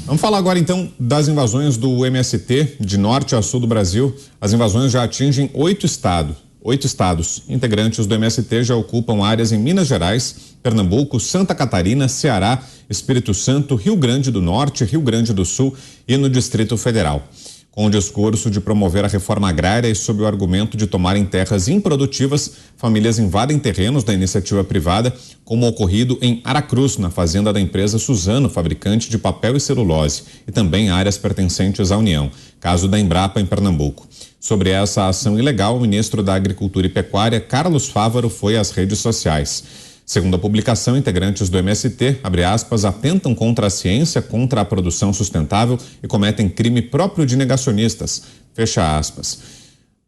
Vamos falar agora então das invasões do MST de norte a sul do Brasil. As invasões já atingem 8 estados. Integrantes do MST já ocupam áreas em Minas Gerais, Pernambuco, Santa Catarina, Ceará, Espírito Santo, Rio Grande do Norte, Rio Grande do Sul e no Distrito Federal. Com o discurso de promover a reforma agrária e sob o argumento de tomarem terras improdutivas, famílias invadem terrenos da iniciativa privada, como ocorrido em Aracruz, na fazenda da empresa Suzano, fabricante de papel e celulose, e também áreas pertencentes à União, caso da Embrapa em Pernambuco. Sobre essa ação ilegal, o ministro da Agricultura e Pecuária, Carlos Fávaro, foi às redes sociais. Segundo a publicação, integrantes do MST, abre aspas, atentam contra a ciência, contra a produção sustentável e cometem crime próprio de negacionistas, fecha aspas.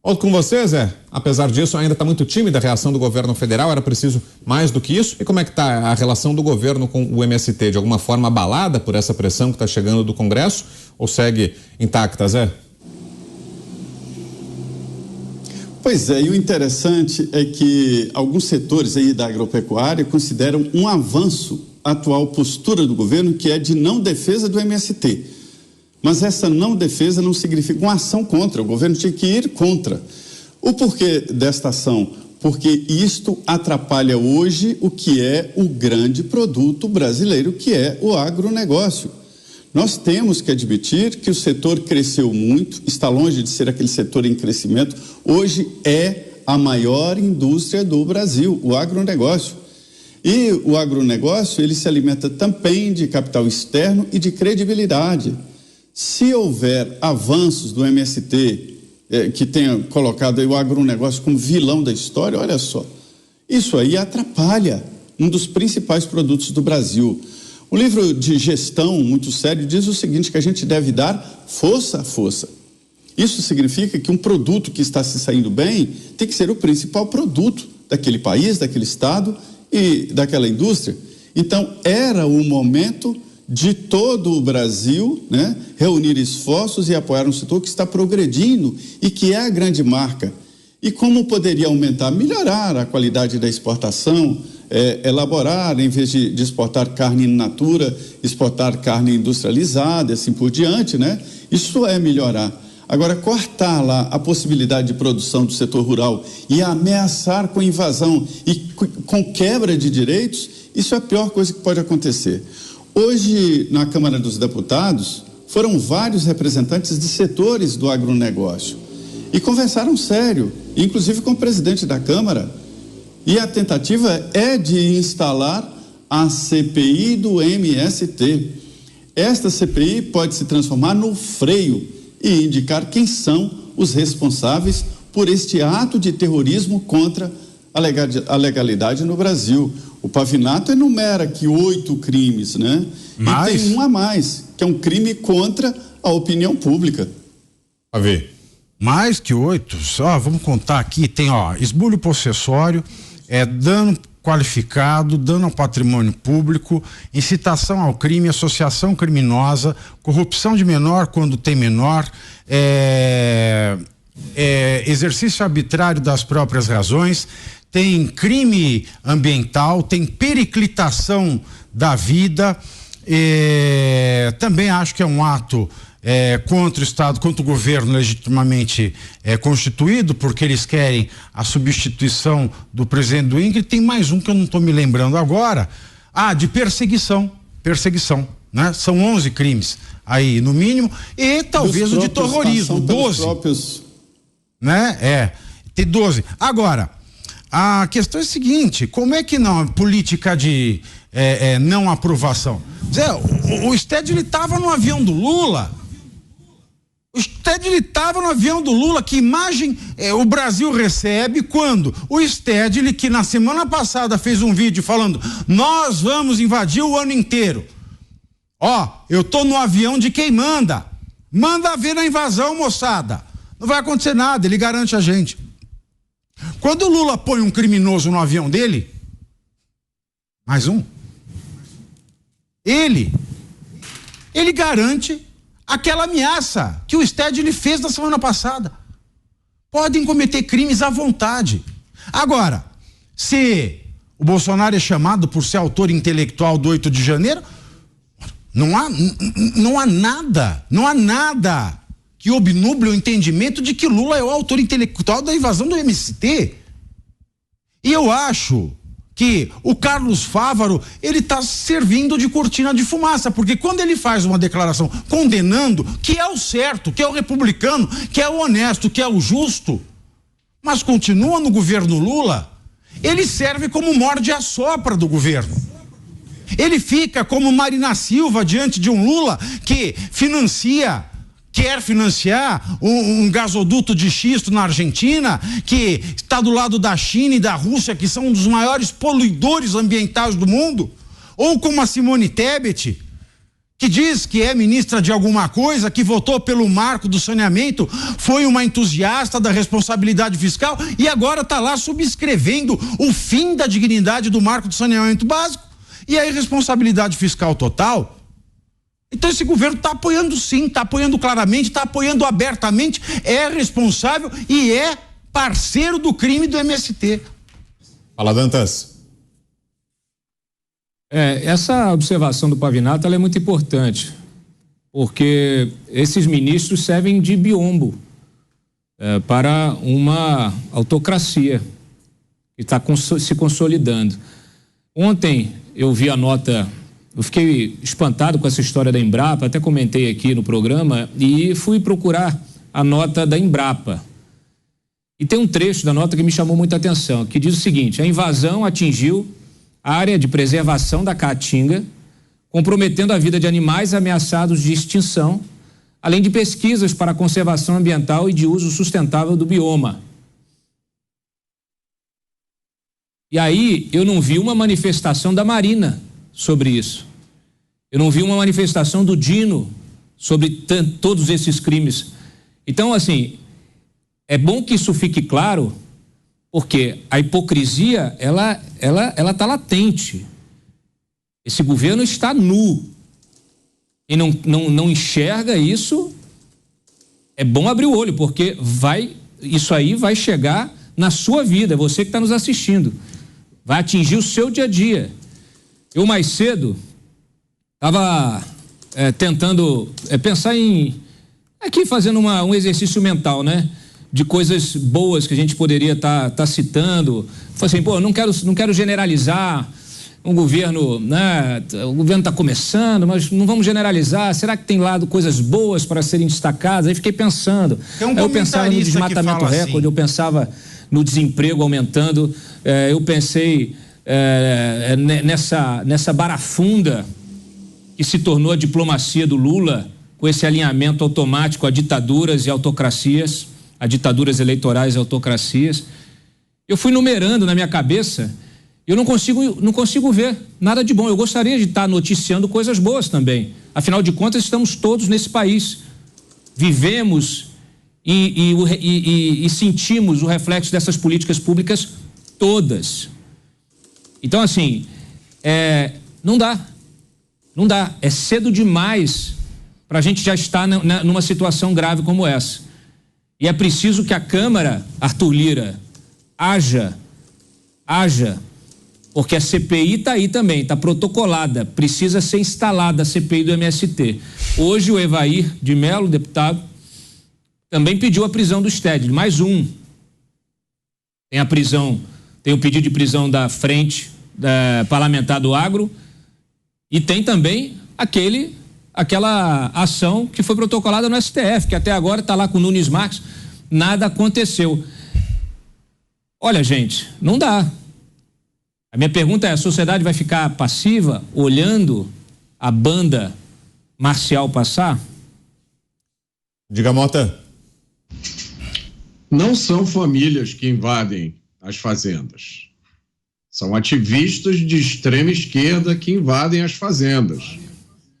Volto com você, Zé. Apesar disso, ainda está muito tímida a reação do governo federal, era preciso mais do que isso? E como é que está a relação do governo com o MST? De alguma forma abalada por essa pressão que está chegando do Congresso ou segue intacta, Zé? Pois é, e o interessante é que alguns setores aí da agropecuária consideram um avanço a atual postura do governo, que é de não defesa do MST. Mas essa não defesa não significa uma ação contra, o governo tinha que ir contra. O porquê desta ação? Porque isto atrapalha hoje o que é o grande produto brasileiro, que é o agronegócio. Nós temos que admitir que o setor cresceu muito, está longe de ser aquele setor em crescimento, hoje é a maior indústria do Brasil, o agronegócio. E o agronegócio, ele se alimenta também de capital externo e de credibilidade. Se houver avanços do MST, que tenha colocado aí o agronegócio como vilão da história, olha só, isso aí atrapalha um dos principais produtos do Brasil. Um livro de gestão muito sério diz o seguinte, que a gente deve dar força à força. Isso significa que um produto que está se saindo bem tem que ser o principal produto daquele país, daquele estado e daquela indústria. Então, era o momento de todo o Brasil, né, reunir esforços e apoiar um setor que está progredindo e que é a grande marca. E como poderia aumentar? Melhorar a qualidade da exportação, elaborar, em vez de exportar carne in natura, exportar carne industrializada, assim por diante, né? Isso é melhorar. Agora, cortar lá a possibilidade de produção do setor rural e ameaçar com invasão e com quebra de direitos, isso é a pior coisa que pode acontecer. Hoje, na Câmara dos Deputados, foram vários representantes de setores do agronegócio e conversaram sério, inclusive com o presidente da Câmara. E a tentativa é de instalar a CPI do MST. Esta CPI pode se transformar no freio e indicar quem são os responsáveis por este ato de terrorismo contra a legalidade no Brasil. O Pavinato enumera aqui 8 crimes, né? Mas... E tem um a mais, que é um crime contra a opinião pública. A ver. Mais que 8, só vamos contar aqui, tem esbulho possessório, dano qualificado, dano ao patrimônio público, incitação ao crime, associação criminosa, corrupção de menor quando tem menor, exercício arbitrário das próprias razões, tem crime ambiental, tem periclitação da vida, também acho que é um ato contra o Estado, contra o governo legitimamente constituído, porque eles querem a substituição do presidente do INCRA. Tem mais um que eu não estou me lembrando agora, de perseguição, né? São 11 crimes aí no mínimo, e talvez o de terrorismo, 12, próprios... né? Tem 12. Agora, a questão é a seguinte, como é que não, política de não aprovação? Zé, o Stedley estava no avião do Lula. O Stedley estava no avião do Lula. Que imagem o Brasil recebe quando o Stedley, que na semana passada fez um vídeo falando, nós vamos invadir o ano inteiro. Eu tô no avião de quem manda. Manda ver na invasão, moçada. Não vai acontecer nada, ele garante a gente. Quando o Lula põe um criminoso no avião dele, mais um, ele garante aquela ameaça que o Stedley fez na semana passada. Podem cometer crimes à vontade. Agora, se o Bolsonaro é chamado por ser autor intelectual do 8 de janeiro, Não há nada que obnuble o entendimento de que Lula é o autor intelectual da invasão do MST. E eu acho que o Carlos Fávaro, ele está servindo de cortina de fumaça, porque quando ele faz uma declaração condenando, que é o certo, que é o republicano, que é o honesto, que é o justo, mas continua no governo Lula, ele serve como morde-a-sopra do governo. Ele fica como Marina Silva diante de um Lula que quer financiar um gasoduto de xisto na Argentina, que está do lado da China e da Rússia, que são um dos maiores poluidores ambientais do mundo, ou como a Simone Tebet, que diz que é ministra de alguma coisa, que votou pelo marco do saneamento, foi uma entusiasta da responsabilidade fiscal e agora está lá subscrevendo o fim da dignidade do marco do saneamento básico e a irresponsabilidade fiscal total. Então esse governo está apoiando sim, está apoiando claramente, está apoiando abertamente, é responsável e é parceiro do crime do MST. Fala, Dantas. Essa observação do Pavinato ela é muito importante, porque esses ministros servem de biombo para uma autocracia que está se consolidando. Ontem eu vi a nota. Eu fiquei espantado com essa história da Embrapa, até comentei aqui no programa e fui procurar a nota da Embrapa. E tem um trecho da nota que me chamou muita atenção, que diz o seguinte: a invasão atingiu a área de preservação da Caatinga, comprometendo a vida de animais ameaçados de extinção, além de pesquisas para a conservação ambiental e de uso sustentável do bioma. E aí eu não vi uma manifestação da Marina sobre isso. Eu não vi uma manifestação do Dino sobre todos esses crimes. Então, assim, é bom que isso fique claro, porque a hipocrisia, ela está latente. Esse governo está nu. E não enxerga isso, é bom abrir o olho, porque isso aí vai chegar na sua vida, é você que está nos assistindo. Vai atingir o seu dia a dia. Eu mais cedo estava tentando pensar aqui fazendo um exercício mental, né? De coisas boas que a gente poderia tá citando. Falei assim, não quero generalizar um governo, né? O governo está começando, mas não vamos generalizar. Será que tem lado coisas boas para serem destacadas? Aí fiquei pensando. Eu pensava no desmatamento recorde, assim. Eu pensava no desemprego aumentando, eu pensei nessa barafunda que se tornou a diplomacia do Lula, com esse alinhamento automático a ditaduras e autocracias, a ditaduras eleitorais e autocracias. Eu fui numerando na minha cabeça, eu não consigo ver nada de bom. Eu gostaria de estar noticiando coisas boas também. Afinal de contas, estamos todos nesse país. Vivemos e sentimos o reflexo dessas políticas públicas todas. Então, assim, não dá. É cedo demais para a gente já estar numa situação grave como essa. E é preciso que a Câmara, Arthur Lira, haja, porque a CPI está aí também, está protocolada, precisa ser instalada a CPI do MST. Hoje o Evair de Mello, deputado, também pediu a prisão do Stedley, mais um. Tem o pedido de prisão da Frente Parlamentar do Agro e tem também aquela ação que foi protocolada no STF, que até agora está lá com o Nunes Marques, nada aconteceu. Olha, gente, não dá. A minha pergunta é: a sociedade vai ficar passiva, olhando a banda marcial passar? Diga, Mota. Não são famílias que invadem as fazendas. São ativistas de extrema esquerda que invadem as fazendas.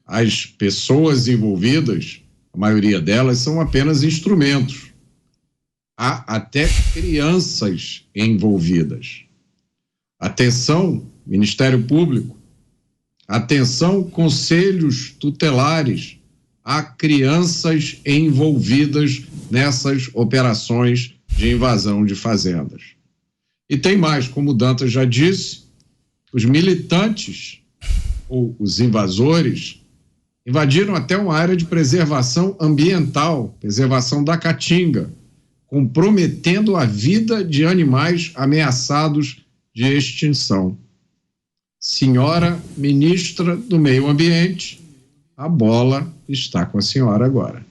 As pessoas envolvidas, a maioria delas, são apenas instrumentos. Há até crianças envolvidas. Atenção, Ministério Público. Atenção, conselhos tutelares. Há crianças envolvidas nessas operações de invasão de fazendas. E tem mais, como o Dantas já disse, os militantes ou os invasores Invadiram até uma área de preservação ambiental, preservação da Caatinga, comprometendo a vida de animais ameaçados de extinção. Senhora ministra do Meio Ambiente, a bola está com a senhora agora.